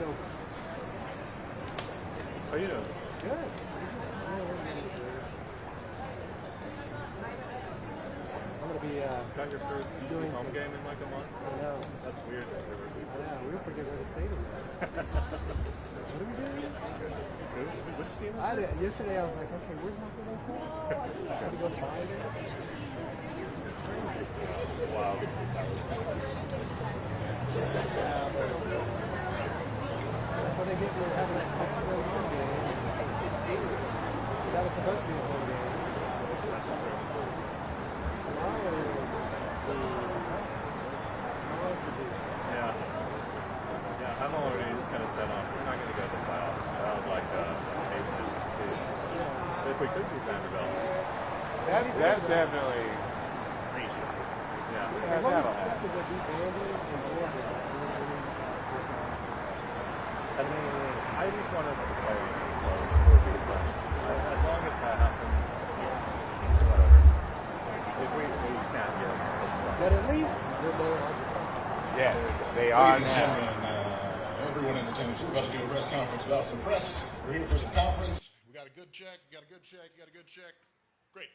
How you doing? Good. I'm gonna be Got your first doing home some- game in like a month? I know. That's weird. Yeah, we were forgetting where the stadium was. What are we doing? Which team is it? Yesterday I was like, okay, where's my football team? I had to go find it. Wow. That's what they get for having a home game. That was supposed to be a home game. Yeah. Yeah, I'm already kind of set on. We're not going to go to the playoffs. That was like if we could do Vanderbilt. That's definitely reached. Yeah. That'll happen. I just want us to play close. We'll be fine. As long as that happens, whatever. If we can't get it. But at least we're lower on the Yes, they are Ladies and now. gentlemen, everyone in attendance, we're about to do a press conference about some press. We're here for some conference. We got a good check. You got a good check. You got a good check. Great.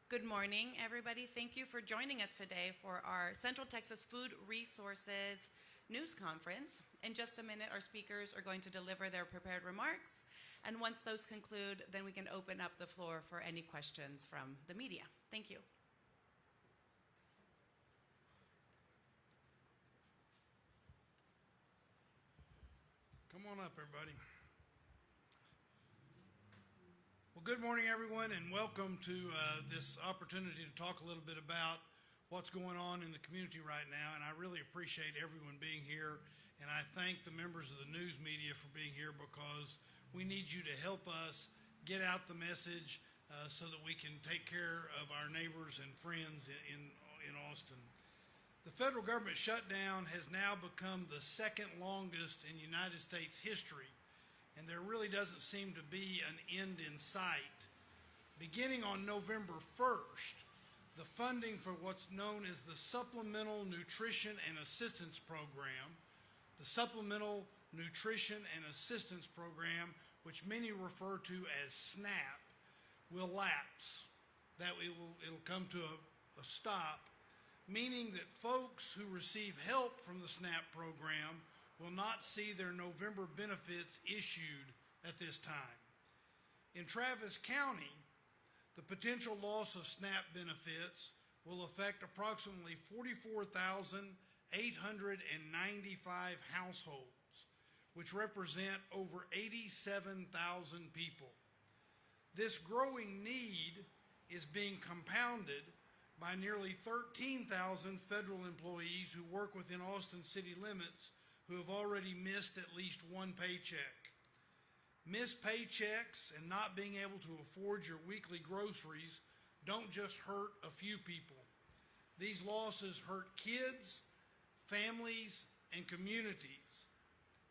Good morning, everybody. Thank you for joining us today for our Central Texas Food Resources News Conference. In just a minute, our speakers are going to deliver their prepared remarks, and once those conclude, then we can open up the floor for any questions from the media. Thank you. Come on up, everybody. Well, good morning, everyone, and welcome to this opportunity to talk a little bit about what's going on in the community right now. And I really appreciate everyone being here, and I thank the members of the news media for being here, because we need you to help us get out the message so that we can take care of our neighbors and friends in Austin. The federal government shutdown has now become the second longest in United States history, and there really doesn't seem to be an end in sight. Beginning on November 1st, the funding for what's known as the Supplemental Nutrition and Assistance Program, the Supplemental Nutrition and Assistance Program, which many refer to as SNAP, will lapse. It'll come to a stop, meaning that folks who receive help from the SNAP program will not see their November benefits issued at this time. In Travis County, the potential loss of SNAP benefits will affect approximately 44,895 households, which represent over 87,000 people. This growing need is being compounded by nearly 13,000 federal employees who work within Austin city limits who have already missed at least one paycheck. Missed paychecks and not being able to afford your weekly groceries don't just hurt a few people. These losses hurt kids, families, and communities.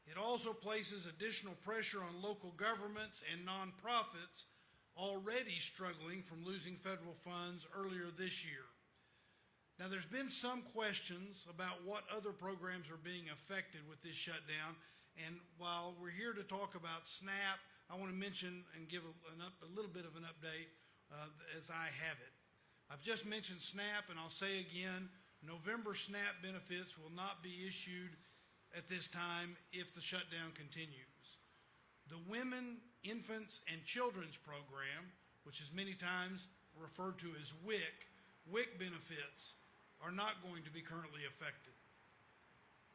It also places additional pressure on local governments and nonprofits already struggling from losing federal funds earlier this year. Now, there's been some questions about what other programs are being affected with this shutdown, and while we're here to talk about SNAP, I want to mention and give a little bit of an update as I have it. I've just mentioned SNAP, and I'll say again, November SNAP benefits will not be issued at this time if the shutdown continues. The Women, Infants, and Children's Program, which is many times referred to as WIC benefits are not going to be currently affected.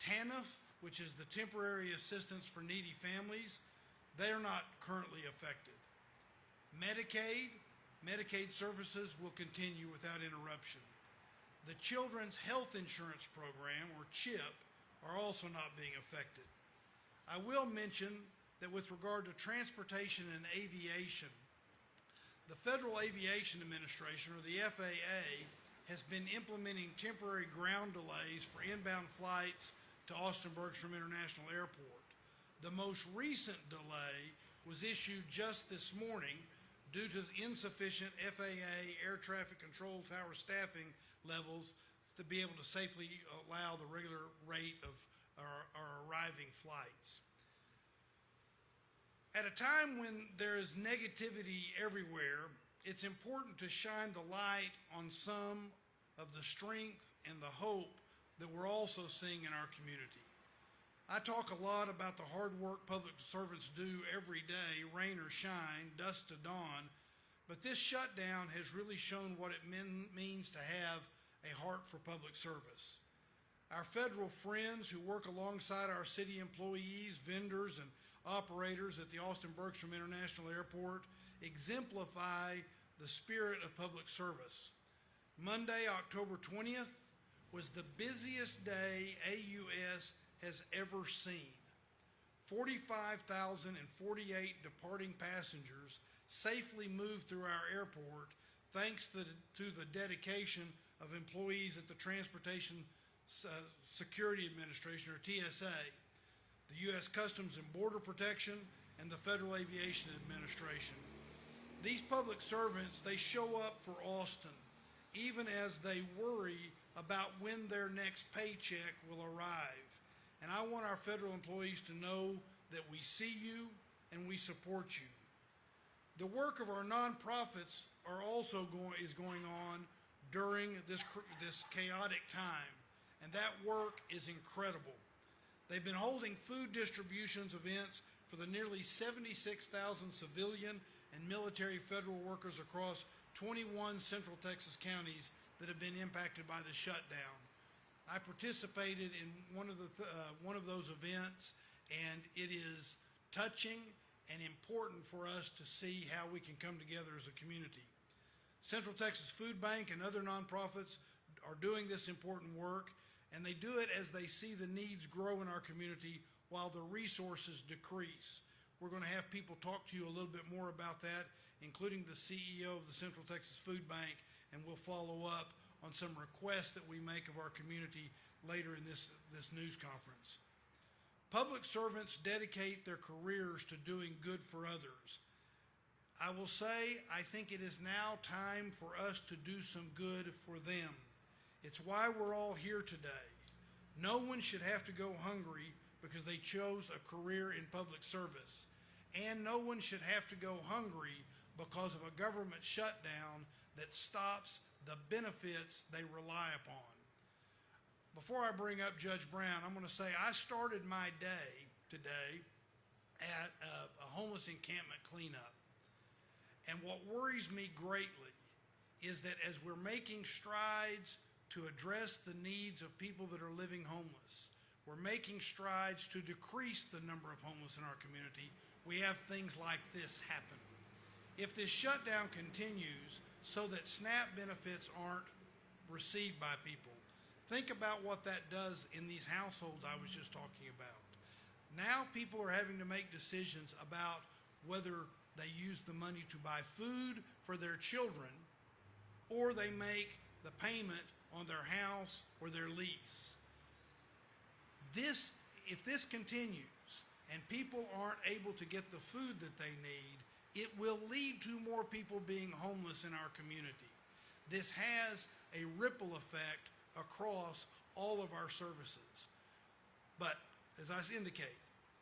TANF, which is the Temporary Assistance for Needy Families, they are not currently affected. Medicaid services will continue without interruption. The Children's Health Insurance Program, or CHIP, are also not being affected. I will mention that with regard to transportation and aviation, The Federal Aviation Administration, or the FAA, has been implementing temporary ground delays for inbound flights to Austin Bergstrom International Airport. The most recent delay was issued just this morning due to insufficient FAA air traffic control tower staffing levels to be able to safely allow the regular rate of our arriving flights. At a time when there is negativity everywhere, it's important to shine the light on some of the strength and the hope that we're also seeing in our community. I talk a lot about the hard work public servants do every day, rain or shine, dusk to dawn, but this shutdown has really shown what it means to have a heart for public service. Our federal friends who work alongside our city employees, vendors, and operators at the Austin Bergstrom International Airport exemplify the spirit of public service. Monday, October 20th, was the busiest day AUS has ever seen. 45,048 departing passengers safely moved through our airport thanks to the dedication of employees at the Transportation Security Administration, or TSA, the U.S. Customs and Border Protection, and the Federal Aviation Administration. These public servants, they show up for Austin, even as they worry about when their next paycheck will arrive. And I want our federal employees to know that we see you and we support you. The work of our nonprofits is going on during this chaotic time, and that work is incredible. They've been holding food distributions events for the nearly 76,000 civilian and military federal workers across 21 Central Texas counties that have been impacted by the shutdown. I participated in one of those events, and it is touching and important for us to see how we can come together as a community. Central Texas Food Bank and other nonprofits are doing this important work, and they do it as they see the needs grow in our community while the resources decrease. We're going to have people talk to you a little bit more about that, including the CEO of the Central Texas Food Bank, and we'll follow up on some requests that we make of our community later in this news conference. Public servants dedicate their careers to doing good for others. I will say, I think it is now time for us to do some good for them. It's why we're all here today. No one should have to go hungry because they chose a career in public service. And no one should have to go hungry because of a government shutdown that stops the benefits they rely upon. Before I bring up Judge Brown, I'm going to say I started my day today at a homeless encampment cleanup. And what worries me greatly is that as we're making strides to address the needs of people that are living homeless, we're making strides to decrease the number of homeless in our community, we have things like this happen. If this shutdown continues so that SNAP benefits aren't received by people, think about what that does in these households I was just talking about. Now people are having to make decisions about whether they use the money to buy food for their children or they make the payment on their house or their lease. If this continues and people aren't able to get the food that they need, it will lead to more people being homeless in our community. This has a ripple effect across all of our services. But as I indicate,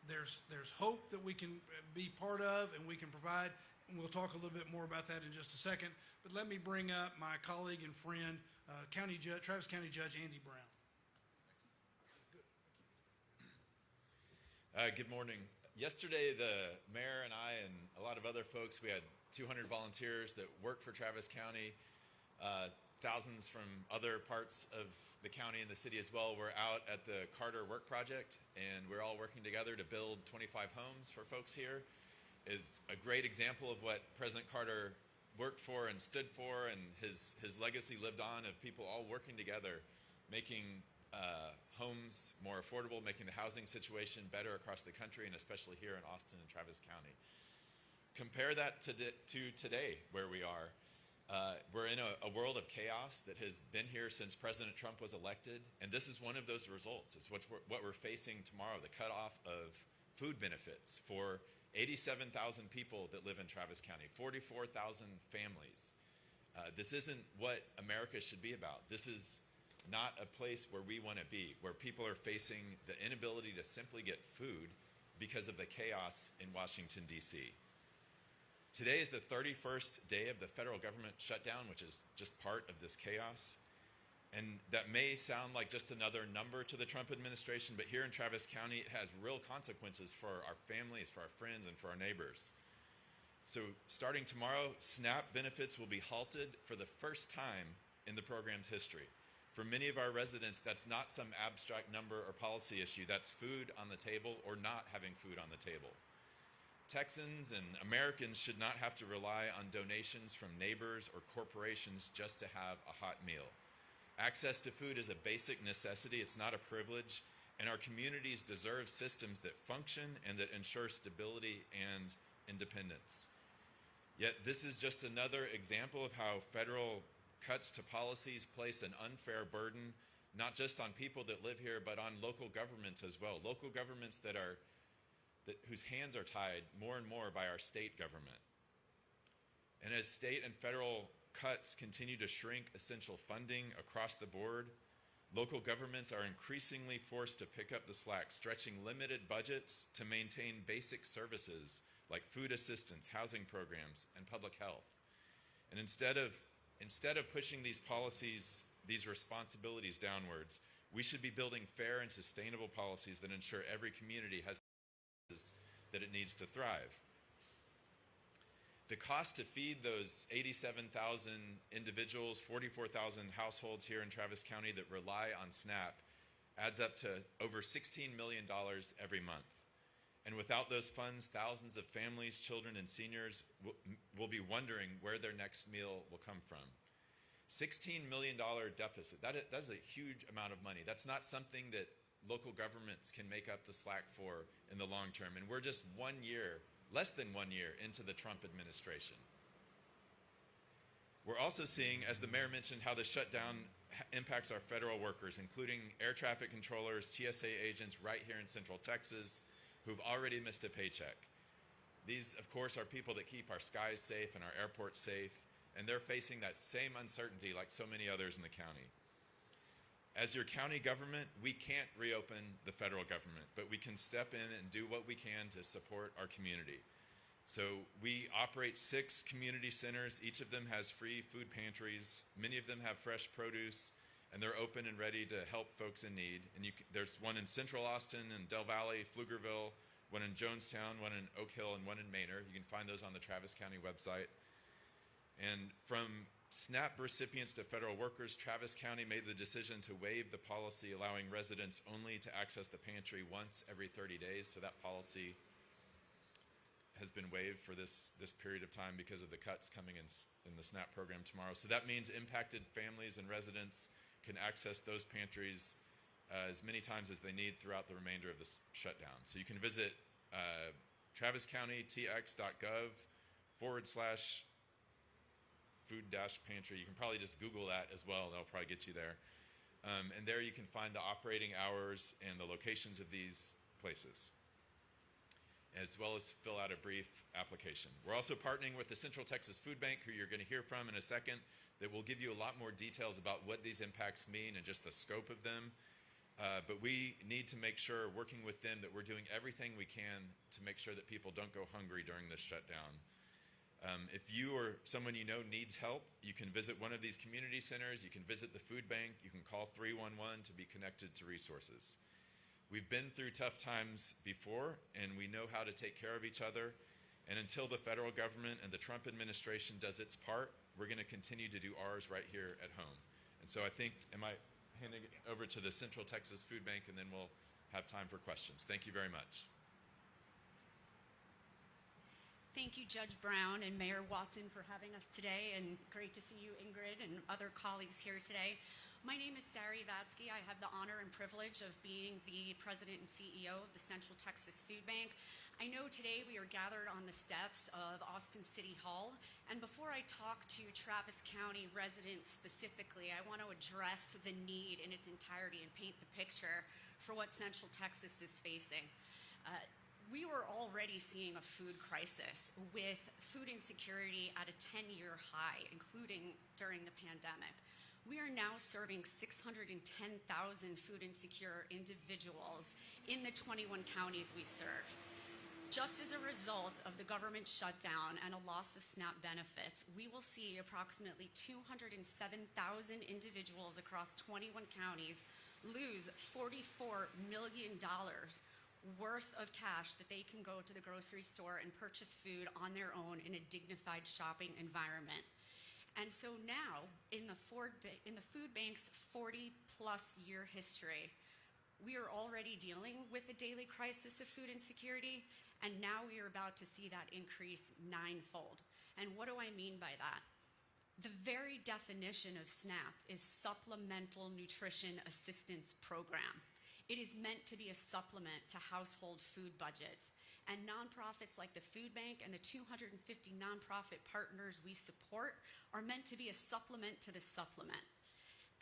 there's hope that we can be part of and we can provide, and we'll talk a little bit more about that in just a second. But let me bring up my colleague and friend, Travis County Judge Andy Brown. Good morning. Yesterday, the mayor and I and a lot of other folks, we had 200 volunteers that work for Travis County. Thousands from other parts of the county and the city as well. We're out at the Carter Work Project, and we're all working together to build 25 homes for folks here. It's a great example of what President Carter worked for and stood for, and his legacy lived on of people all working together, making homes more affordable, making the housing situation better across the country, and especially here in Austin and Travis County. Compare that to today, where we are. We're in a world of chaos that has been here since President Trump was elected, and this is one of those results. It's what we're facing tomorrow, the cutoff of food benefits for 87,000 people that live in Travis County, 44,000 families. This isn't what America should be about. This is not a place where we want to be, where people are facing the inability to simply get food because of the chaos in Washington, D.C. Today is the 31st day of the federal government shutdown, which is just part of this chaos. And that may sound like just another number to the Trump administration, but here in Travis County, it has real consequences for our families, for our friends, and for our neighbors. So starting tomorrow, SNAP benefits will be halted for the first time in the program's history. For many of our residents, that's not some abstract number or policy issue. That's food on the table or not having food on the table. Texans and Americans should not have to rely on donations from neighbors or corporations just to have a hot meal. Access to food is a basic necessity. It's not a privilege. And our communities deserve systems that function and that ensure stability and independence. Yet this is just another example of how federal cuts to policies place an unfair burden, not just on people that live here, but on local governments as well. Local governments whose hands are tied more and more by our state government. And as state and federal cuts continue to shrink essential funding across the board, local governments are increasingly forced to pick up the slack, stretching limited budgets to maintain basic services like food assistance, housing programs, and public health. And instead of pushing these policies, these responsibilities downwards, we should be building fair and sustainable policies that ensure every community has that it needs to thrive. The cost to feed those 87,000 individuals, 44,000 households here in Travis County that rely on SNAP adds up to over $16 million every month. And without those funds, thousands of families, children, and seniors will be wondering where their next meal will come from. $16 million deficit, that's a huge amount of money. That's not something that local governments can make up the slack for in the long term. And we're just less than 1 year into the Trump administration. We're also seeing, as the mayor mentioned, how the shutdown impacts our federal workers, including air traffic controllers, TSA agents right here in Central Texas, who've already missed a paycheck. These, of course, are people that keep our skies safe and our airports safe, and they're facing that same uncertainty like so many others in the county. As your county government, we can't reopen the federal government, but we can step in and do what we can to support our community. So we operate 6 community centers. Each of them has free food pantries. Many of them have fresh produce, and they're open and ready to help folks in need. And there's one in Central Austin and Del Valle, Pflugerville, one in Jonestown, one in Oak Hill, and one in Manor. You can find those on the Travis County website. And from SNAP recipients to federal workers, Travis County made the decision to waive the policy allowing residents only to access the pantry once every 30 days. So that policy has been waived for this period of time because of the cuts coming in the SNAP program tomorrow. So that means impacted families and residents can access those pantries as many times as they need throughout the remainder of this shutdown. So you can visit traviscountytx.gov/food-pantry. You can probably just Google that as well. That'll probably get you there. And there you can find the operating hours and the locations of these places, as well as fill out a brief application. We're also partnering with the Central Texas Food Bank, who you're going to hear from in a second, that will give you a lot more details about what these impacts mean and just the scope of them. But we need to make sure, working with them, that we're doing everything we can to make sure that people don't go hungry during this shutdown. If you or someone you know needs help, you can visit one of these community centers, you can visit the food bank, you can call 311 to be connected to resources. We've been through tough times before, and we know how to take care of each other. And until the federal government and the Trump administration does its part, we're going to continue to do ours right here at home. And so I think, am I handing it over to the Central Texas Food Bank, and then we'll have time for questions. Thank you very much. Thank you, Judge Brown and Mayor Watson, for having us today, and great to see you, Ingrid, and other colleagues here today. My name is Sari Vatsky. I have the honor and privilege of being the president and CEO of the Central Texas Food Bank. I know today we are gathered on the steps of Austin City Hall, and before I talk to Travis County residents specifically, I want to address the need in its entirety and paint the picture for what Central Texas is facing. We were already seeing a food crisis with food insecurity at a 10-year high, including during the pandemic. We are now serving 610,000 food insecure individuals in the 21 counties we serve. Just as a result of the government shutdown and a loss of SNAP benefits, we will see approximately 207,000 individuals across 21 counties lose $44 million worth of cash that they can go to the grocery store and purchase food on their own in a dignified shopping environment. And so now, in the food bank's 40-plus year history, we are already dealing with a daily crisis of food insecurity, and now we are about to see that increase ninefold. And what do I mean by that? The very definition of SNAP is Supplemental Nutrition Assistance Program. It is meant to be a supplement to household food budgets. And nonprofits like the Food Bank and the 250 nonprofit partners we support are meant to be a supplement to the supplement.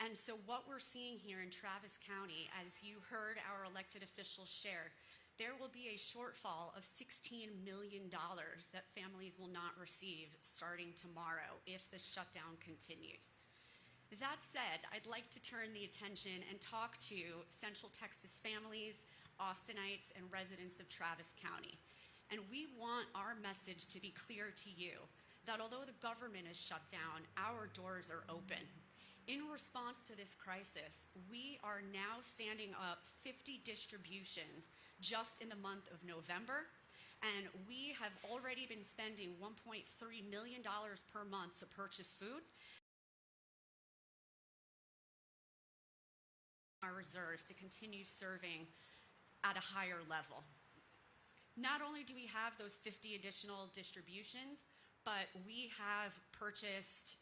And so what we're seeing here in Travis County, as you heard our elected officials share, there will be a shortfall of $16 million that families will not receive starting tomorrow if the shutdown continues. That said, I'd like to turn the attention and talk to Central Texas families, Austinites, and residents of Travis County. And we want our message to be clear to you that although the government is shut down, our doors are open. In response to this crisis, we are now standing up 50 distributions just in the month of November, and we have already been spending $1.3 million per month to purchase food. Our reserves to continue serving at a higher level. Not only do we have those 50 additional distributions, but we have purchased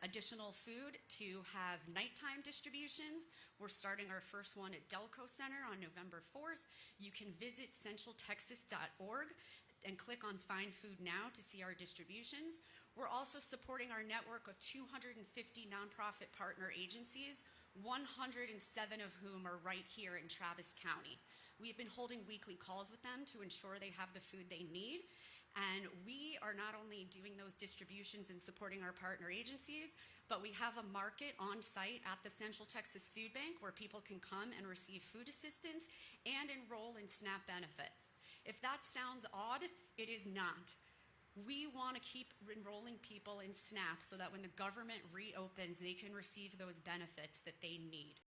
additional food to have nighttime distributions. We're starting our first one at Delco Center on November 4th. You can visit centraltexas.org and click on Find Food Now to see our distributions. We're also supporting our network of 250 nonprofit partner agencies, 107 of whom are right here in Travis County. We've been holding weekly calls with them to ensure they have the food they need. And we are not only doing those distributions and supporting our partner agencies, but we have a market on site at the Central Texas Food Bank where people can come and receive food assistance and enroll in SNAP benefits. If that sounds odd, it is not. We want to keep enrolling people in SNAP so that when the government reopens, they can receive those benefits that they need.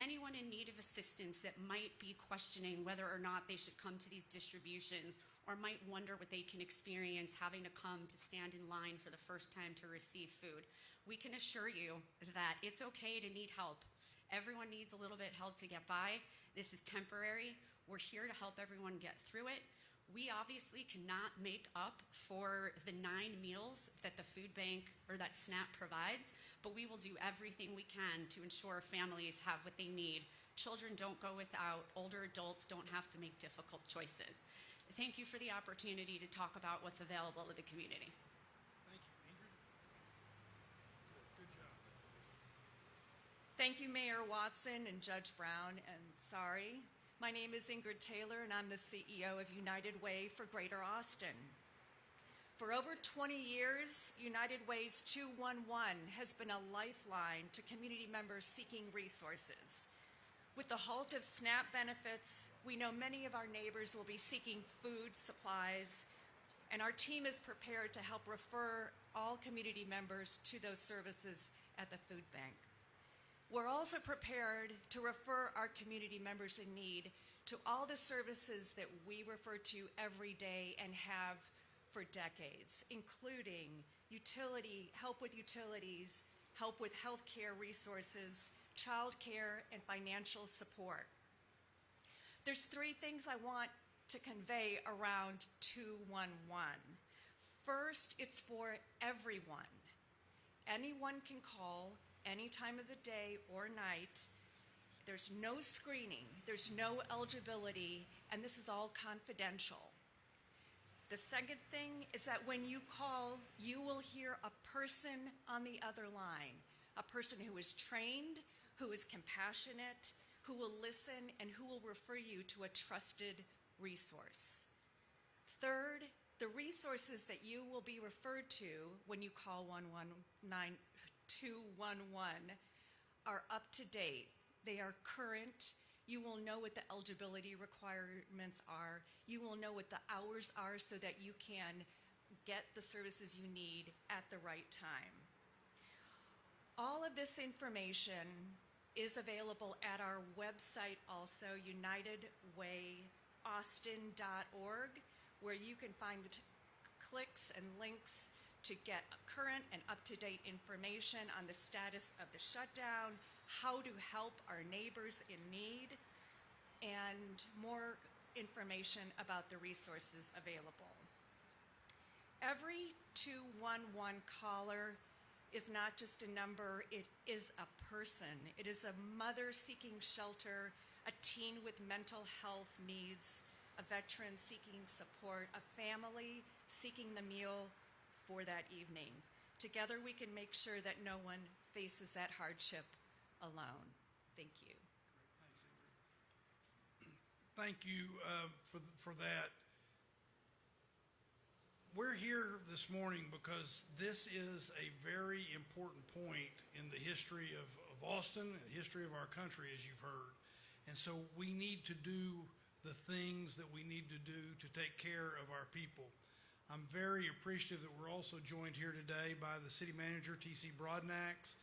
Anyone in need of assistance that might be questioning whether or not they should come to these distributions or might wonder what they can experience having to come to stand in line for the first time to receive food, we can assure you that it's okay to need help. Everyone needs a little bit of help to get by. This is temporary. We're here to help everyone get through it. We obviously cannot make up for the 9 meals that the food bank or that SNAP provides, but we will do everything we can to ensure families have what they need. Children don't go without. Older adults don't have to make difficult choices. Thank you for the opportunity to talk about what's available to the community. Thank you, Ingrid. Good job. Thank you, Mayor Watson and Judge Brown, and sorry. My name is Ingrid Taylor, and I'm the CEO of United Way for Greater Austin. For over 20 years, United Way's 211 has been a lifeline to community members seeking resources. With the halt of SNAP benefits, we know many of our neighbors will be seeking food supplies, and our team is prepared to help refer all community members to those services at the food bank. We're also prepared to refer our community members in need to all the services that we refer to every day and have for decades, including help with utilities, help with healthcare resources, childcare, and financial support. There's 3 things I want to convey around 211. First, it's for everyone. Anyone can call any time of the day or night. There's no screening, there's no eligibility, and this is all confidential. The second thing is that when you call, you will hear a person on the other line, a person who is trained, who is compassionate, who will listen, and who will refer you to a trusted resource. Third, the resources that you will be referred to when you call 211 are up to date. They are current. You will know what the eligibility requirements are. You will know what the hours are so that you can get the services you need at the right time. All of this information is available at our website also, unitedwayaustin.org, where you can find clicks and links to get current and up-to-date information on the status of the shutdown, how to help our neighbors in need, and more information about the resources available. Every 211 caller is not just a number, it is a person. It is a mother seeking shelter, a teen with mental health needs, a veteran seeking support, a family seeking the meal for that evening. Together we can make sure that no one faces that hardship alone. Thank you. Thanks, Ingrid. Thank you for that. We're here this morning because this is a very important point in the history of Austin, the history of our country, as you've heard. And so we need to do the things that we need to do to take care of our people. I'm very appreciative that we're also joined here today by the city manager, T.C. Broadnax.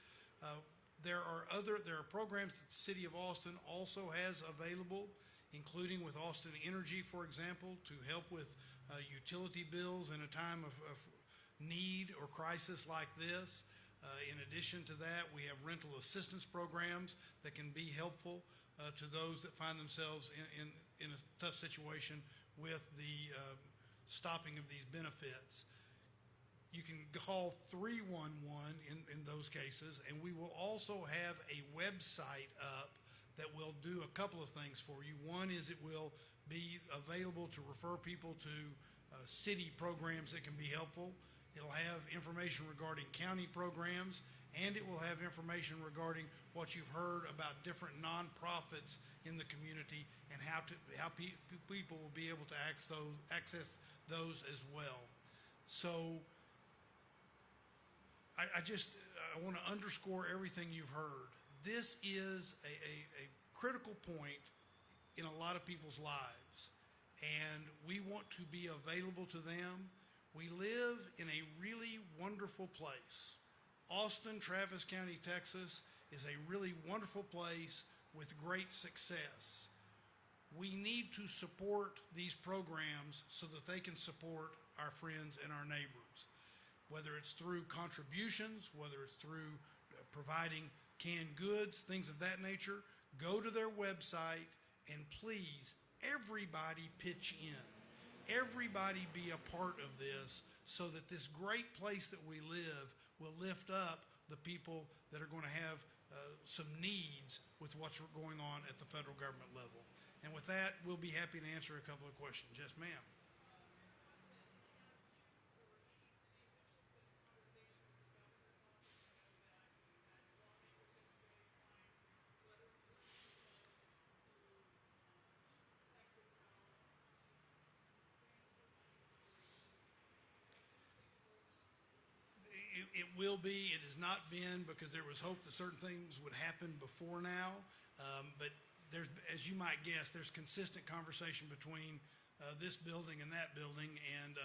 There are programs that the city of Austin also has available, including with Austin Energy, for example, to help with utility bills in a time of need or crisis like this. In addition to that, we have rental assistance programs that can be helpful to those that find themselves in a tough situation with the stopping of these benefits. You can call 311 in those cases, and we will also have a website up that will do a couple of things for you. One is it will be available to refer people to city programs that can be helpful. It'll have information regarding county programs, and it will have information regarding what you've heard about different nonprofits in the community and how people will be able to access those as well. So I want to underscore everything you've heard. This is a critical point in a lot of people's lives, and we want to be available to them. We live in a really wonderful place. Austin, Travis County, Texas is a really wonderful place with great success. We need to support these programs so that they can support our friends and our neighbors, whether it's through contributions, whether it's through providing canned goods, things of that nature. Go to their website and please, everybody pitch in. Everybody be a part of this so that this great place that we live will lift up the people that are going to have some needs with what's going on at the federal government level. And with that, we'll be happy to answer a couple of questions. Yes, ma'am. It will be. It has not been, because there was hope that certain things would happen before now. But there's, as you might guess, there's consistent conversation between this building and that building, and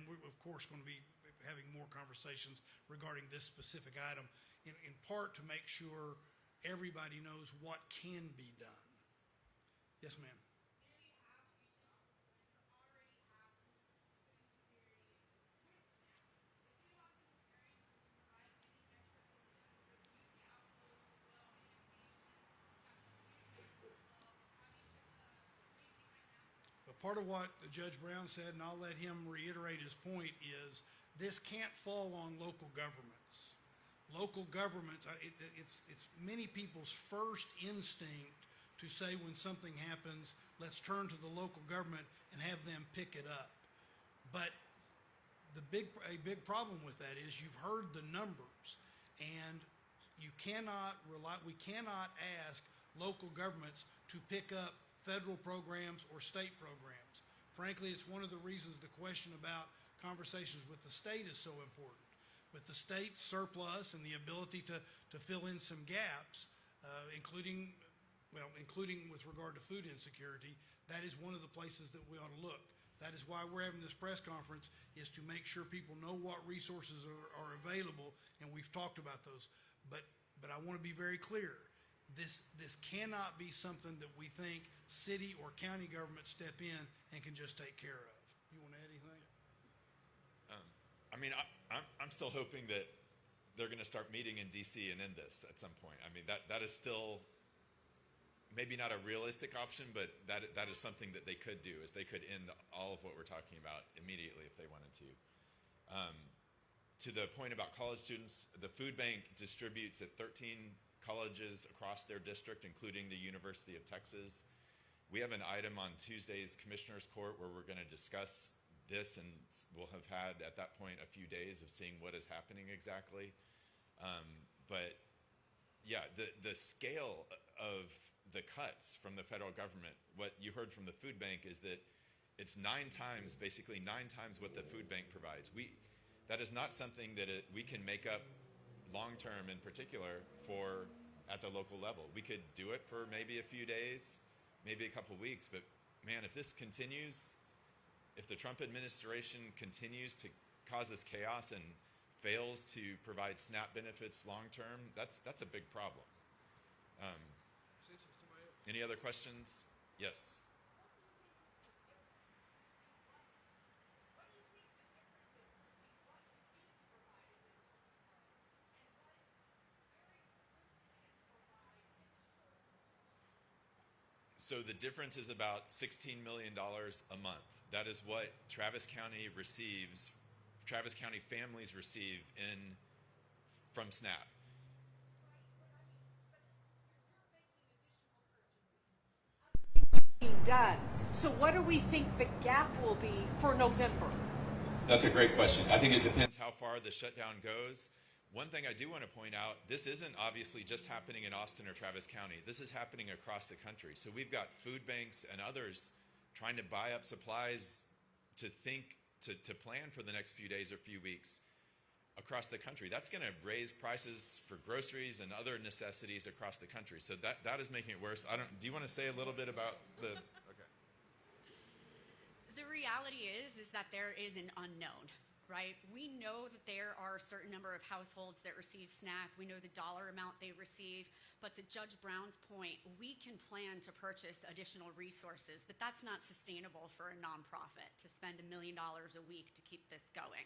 we're of course going to be having more conversations regarding this specific item, in part to make sure everybody knows what can be done. Yes, ma'am. Part of what Judge Brown said, and I'll let him reiterate his point, is this can't fall on local governments. Local governments, it's many people's first instinct to say when something happens, let's turn to the local government and have them pick it up. But a big problem with that is you've heard the numbers, and we cannot ask local governments to pick up federal programs or state programs. Frankly, it's one of the reasons the question about conversations with the state is so important. With the state's surplus and the ability to fill in some gaps, including with regard to food insecurity, that is one of the places that we ought to look. That is why we're having this press conference, is to make sure people know what resources are available, and we've talked about those. But I want to be very clear. This cannot be something that we think city or county government step in and can just take care of. You want to add anything? I mean, I'm still hoping that they're going to start meeting in D.C. and end this at some point. I mean, that is still maybe not a realistic option, but that is something that they could do, is they could end all of what we're talking about immediately if they wanted to. To the point about college students, the food bank distributes at 13 colleges across their district, including the University of Texas. We have an item on Tuesday's Commissioner's Court where we're going to discuss this, and we'll have had at that point a few days of seeing what is happening exactly. But yeah, the scale of the cuts from the federal government, what you heard from the food bank is that it's basically nine times what the food bank provides. That is not something that we can make up long-term in particular at the local level. We could do it for maybe a few days, maybe a couple weeks, but man, if this continues, if the Trump administration continues to cause this chaos and fails to provide SNAP benefits long-term, that's a big problem. Any other questions? Yes. So the difference is about $16 million a month. That is what Travis County receives, Travis County families receive from SNAP. Done. So what do we think the gap will be for November? That's a great question. I think it depends how far the shutdown goes. One thing I do want to point out, this isn't obviously just happening in Austin or Travis County. This is happening across the country. So we've got food banks and others trying to buy up supplies to plan for the next few days or few weeks across the country. That's going to raise prices for groceries and other necessities across the country. So that is making it worse. Do you want to say a little bit about the... Okay. The reality is that there is an unknown, right? We know that there are a certain number of households that receive SNAP. We know the dollar amount they receive. But to Judge Brown's point, we can plan to purchase additional resources, but that's not sustainable for a nonprofit to spend $1 million a week to keep this going.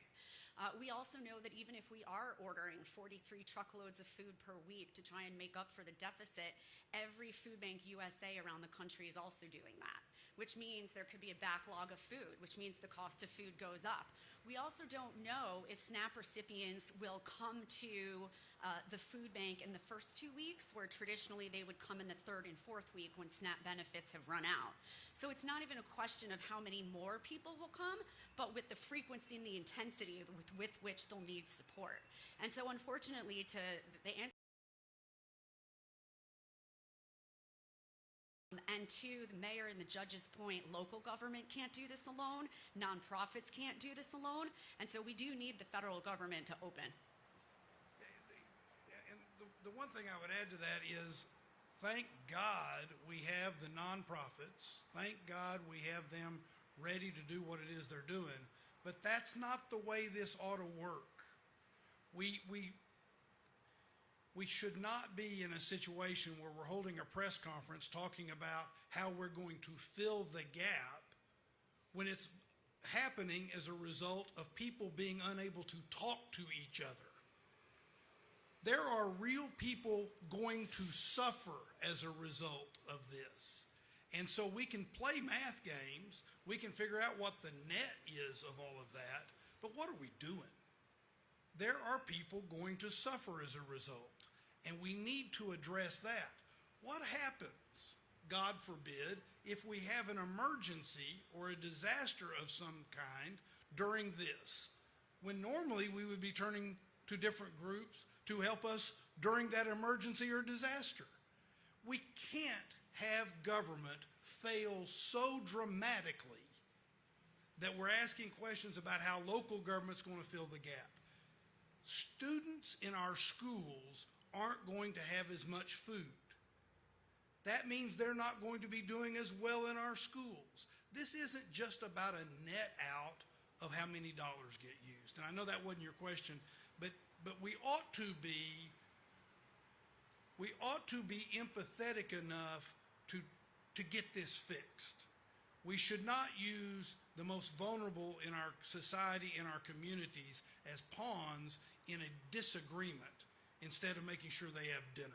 We also know that even if we are ordering 43 truckloads of food per week to try and make up for the deficit, every Food Bank USA around the country is also doing that, which means there could be a backlog of food, which means the cost of food goes up. We also don't know if SNAP recipients will come to the food bank in the first 2 weeks, where traditionally they would come in the third and fourth week when SNAP benefits have run out. So it's not even a question of how many more people will come, but with the frequency and the intensity with which they'll need support. And so unfortunately, to the answer, and to the mayor and the judge's point, local government can't do this alone, nonprofits can't do this alone, and so we do need the federal government to open. And the one thing I would add to that is, thank God we have the nonprofits. Thank God we have them ready to do what it is they're doing. But that's not the way this ought to work. We should not be in a situation where we're holding a press conference talking about how we're going to fill the gap when it's happening as a result of people being unable to talk to each other. There are real people going to suffer as a result of this. And so we can play math games, we can figure out what the net is of all of that, but what are we doing? There are people going to suffer as a result, and we need to address that. What happens, God forbid, if we have an emergency or a disaster of some kind during this, when normally we would be turning to different groups to help us during that emergency or disaster. We can't have government fail so dramatically that we're asking questions about how local government's going to fill the gap. Students in our schools aren't going to have as much food. That means they're not going to be doing as well in our schools. This isn't just about a net out of how many dollars get used. And I know that wasn't your question, but we ought to be empathetic enough to get this fixed. We should not use the most vulnerable in our society, in our communities, as pawns in a disagreement instead of making sure they have dinner.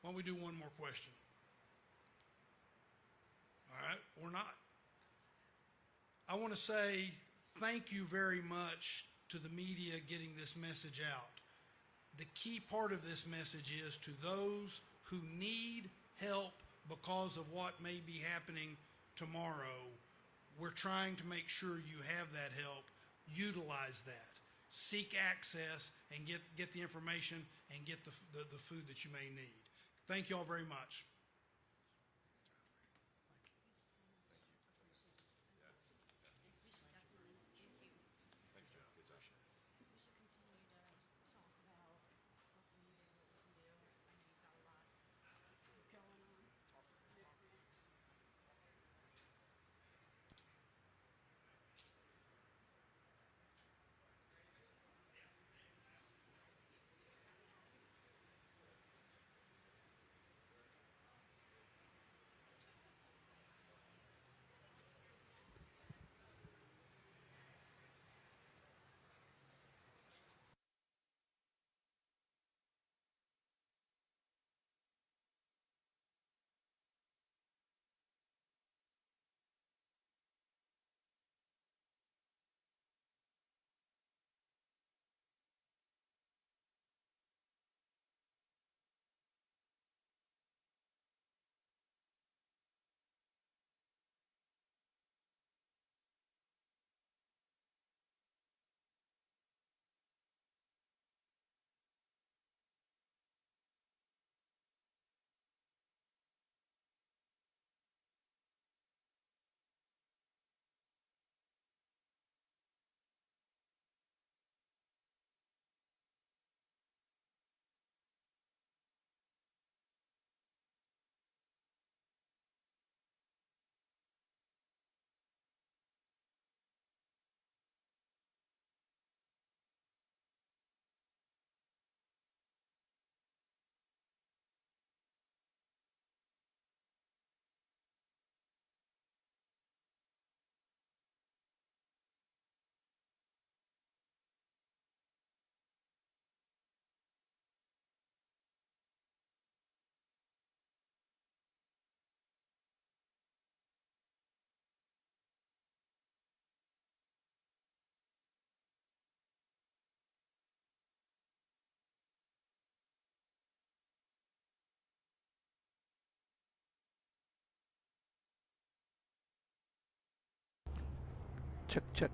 Why don't we do one more question? All right, or not. I want to say thank you very much to the media getting this message out. The key part of this message is to those who need help because of what may be happening tomorrow. We're trying to make sure you have that help. Utilize that. Seek access and get the information and get the food that you may need. Thank you all very much. Check, check.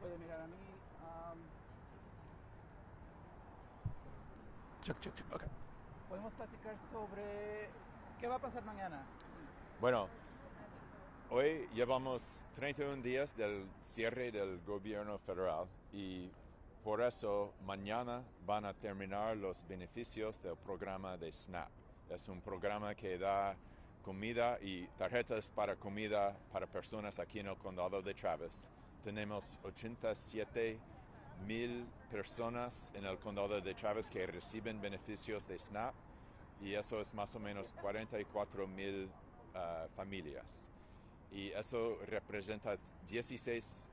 puede mirar a mí. Check. Okay. Podemos platicar sobre qué va a pasar mañana. Bueno, hoy llevamos 31 días del cierre del gobierno federal y por eso mañana van a terminar los beneficios del programa de SNAP. Es un programa que da comida y tarjetas para comida para personas aquí en el condado de Travis. Tenemos 87,000 personas en el condado de Travis que reciben beneficios de SNAP y eso es más o menos 44,000 familias. Y eso representa 16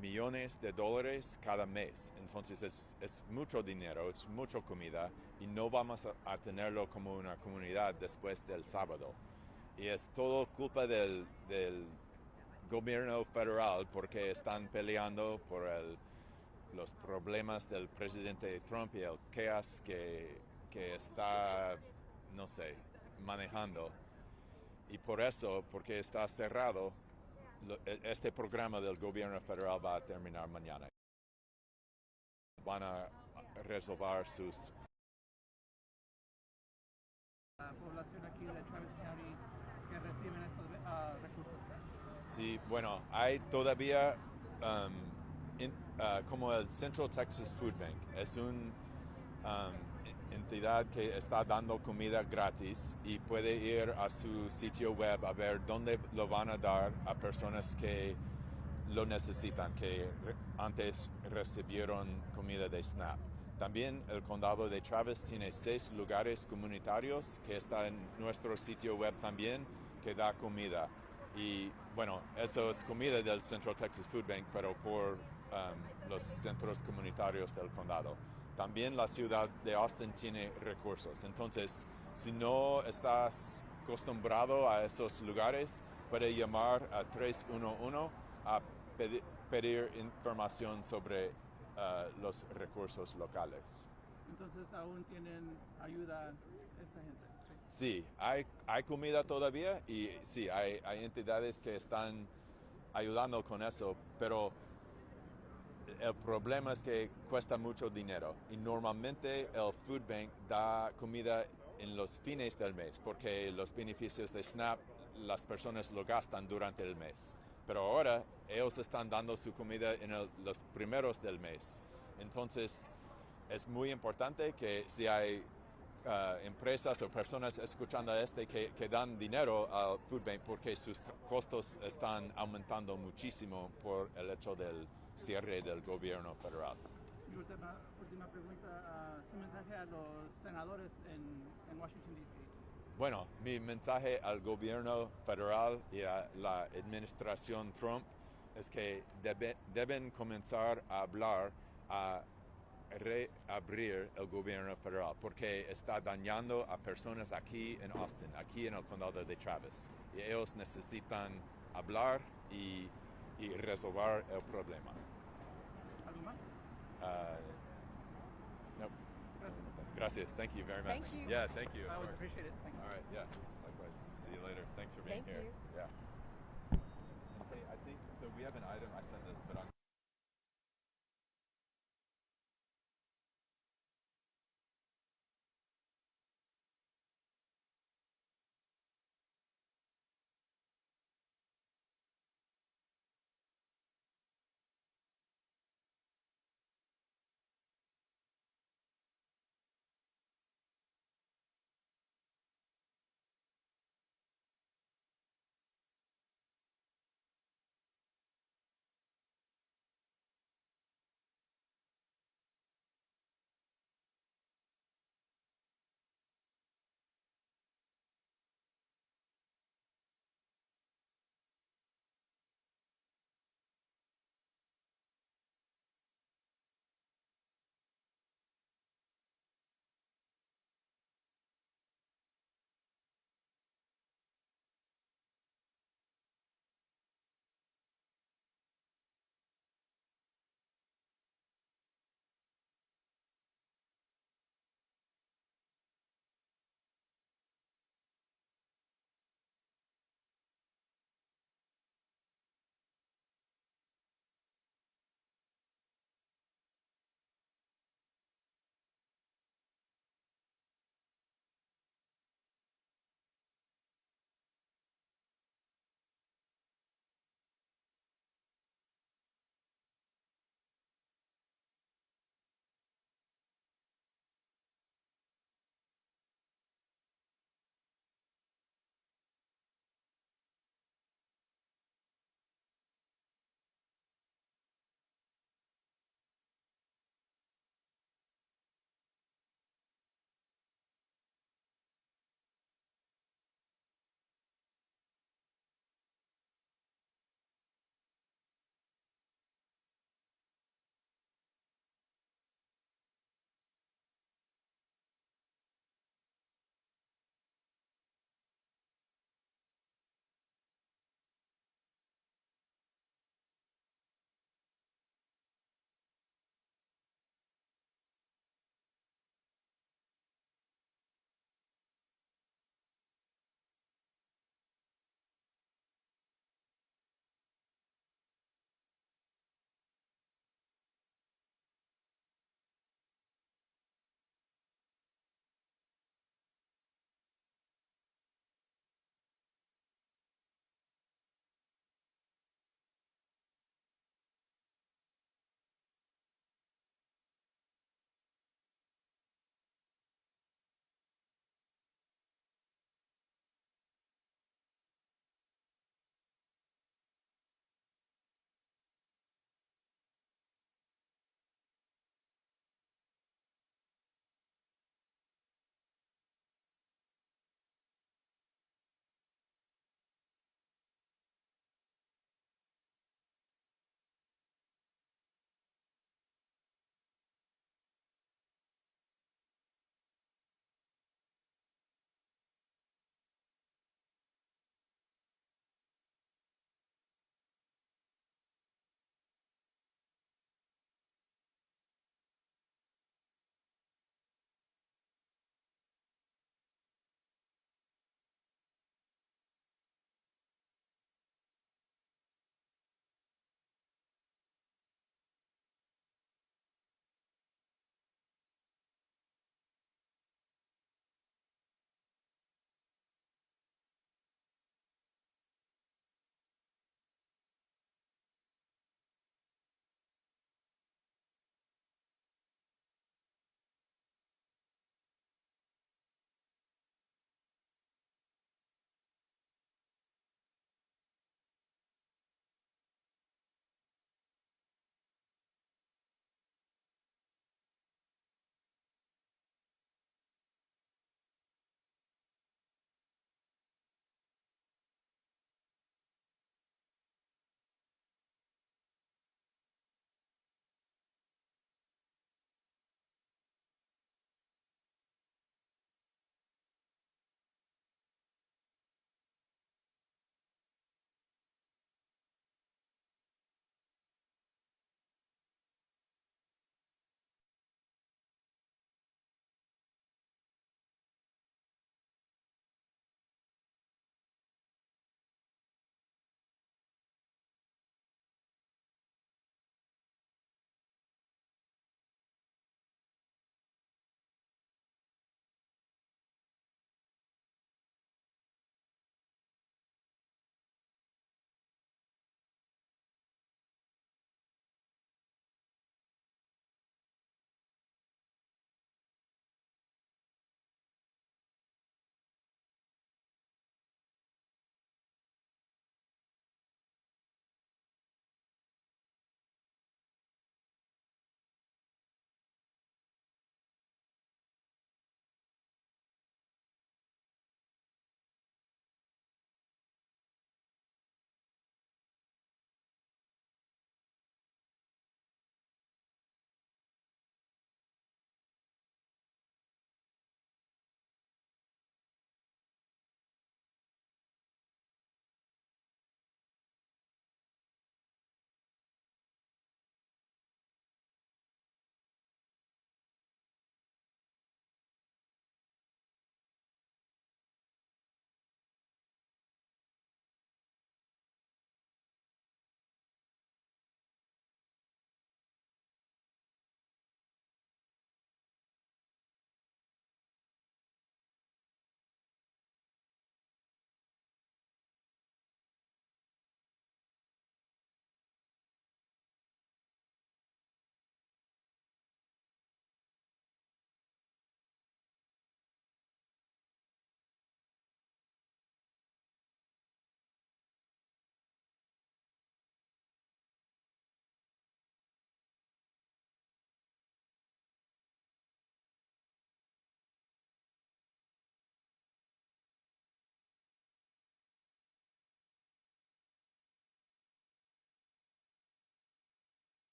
millones de dólares cada mes. Entonces es mucho dinero, es mucha comida y no vamos a tenerlo como una comunidad después del sábado. Y es todo culpa del gobierno federal porque están peleando por los problemas del presidente Trump y el chaos que está, no sé, manejando. Y por eso, porque está cerrado, este programa del gobierno federal va a terminar mañana. Van a resolver sus... La población aquí de Travis County que reciben estos recursos. Sí, bueno, hay todavía como el Central Texas Food Bank. Es una entidad que está dando comida gratis y puede ir a su sitio web a ver dónde lo van a dar a personas que lo necesitan, que antes recibieron comida de SNAP. También el condado de Travis tiene 6 lugares comunitarios que están en nuestro sitio web también, que da comida. Y bueno, eso es comida del Central Texas Food Bank, pero por los centros comunitarios del condado. También la ciudad de Austin tiene recursos. Entonces, si no estás acostumbrado a esos lugares, puede llamar a 311 a pedir información sobre los recursos locales. Entonces aún tienen ayuda esta gente. Sí, hay comida todavía y sí, hay entidades que están ayudando con eso, pero el problema es que cuesta mucho dinero y normalmente el Food Bank da comida en los fines del mes porque los beneficios de SNAP las personas lo gastan durante el mes. Pero ahora ellos están dando su comida en los primeros del mes. Entonces es muy importante que si hay empresas o personas escuchando que dan dinero al Food Bank porque sus costos están aumentando muchísimo por el hecho del cierre del gobierno federal. Mi última pregunta, su mensaje a los senadores en Washington, D.C. Bueno, mi mensaje al gobierno federal y a la administración Trump es que deben comenzar a hablar a reabrir el gobierno federal porque está dañando a personas aquí en Austin, aquí en el condado de Travis. Y ellos necesitan hablar y resolver el problema. ¿Algo más? No. Gracias. Thank you very much. Thank you. Yeah, thank you. I always appreciate it. Thank you. All right. Yeah. Likewise. See you later. Thanks for being Thank here. you. Yeah.